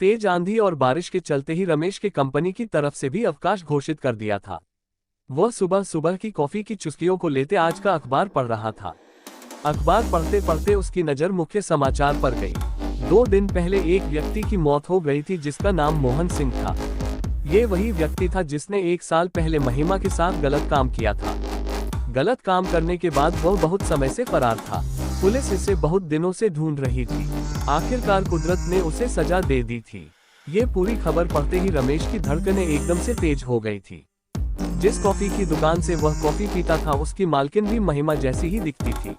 तेज आंधी और बारिश के चलते ही रमेश के कंपनी की तरफ से भी अवकाश घोषित कर दिया था। वह सुबह सुबह की कॉफी की चुस्कियों को लेते आज का अखबार पढ़ रहा था। अखबार पढ़ते पढ़ते उसकी नज़र मुख्य समाचार पर गई। 2 दिन पहले एक व्यक्ति की मौत हो गई थी जिसका नाम मोहन सिंह था। ये वही व्यक्ति था जिसने 1 साल पहले महिमा के साथ गलत काम किया था। गलत काम करने के बाद वह बहुत समय से फरार था। पुलिस इसे बहुत दिनों से ढूंढ रही थी। आखिरकार कुदरत ने उसे सजा दे दी थी। ये पूरी खबर पढ़ते ही रमेश की धड़कनें एकदम से तेज हो गई थी। जिस कॉफी की दुकान से वह कॉफी पीता था उसकी मालकिन भी महिमा जैसी ही दिखती थी।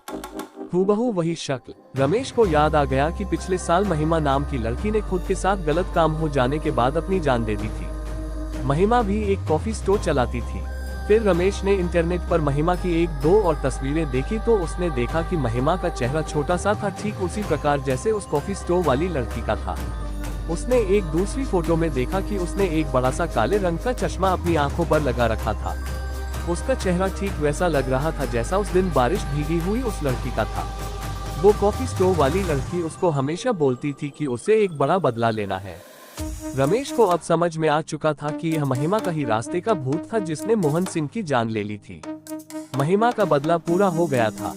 हूबहू वही शक्ल। रमेश को याद आ गया कि पिछले साल महिमा नाम की लड़की ने खुद के साथ गलत काम हो जाने के बाद अपनी जान दे दी थी। महिमा भी एक कॉफी स्टोर चलाती थी। फिर रमेश ने इंटरनेट पर महिमा की 1-2 और तस्वीरें देखी तो उसने देखा कि महिमा का चेहरा छोटा सा था, ठीक उसी प्रकार जैसे उस कॉफी स्टोर वाली लड़की का था। उसने एक दूसरी फोटो में देखा कि उसने एक बड़ा सा काले रंग का चश्मा अपनी आंखों पर लगा रखा था। उसका चेहरा ठीक वैसा लग रहा था जैसा उस दिन बारिश भीगी हुई उस लड़की का था। वो कॉफी स्टोर वाली लड़की उसको हमेशा बोलती थी कि उसे एक बड़ा बदला लेना है। रमेश को अब समझ में आ चुका था कि यह महिमा का ही रास्ते का भूत था जिसने मोहन सिंह की जान ले ली थी। महिमा का बदला पूरा हो गया था।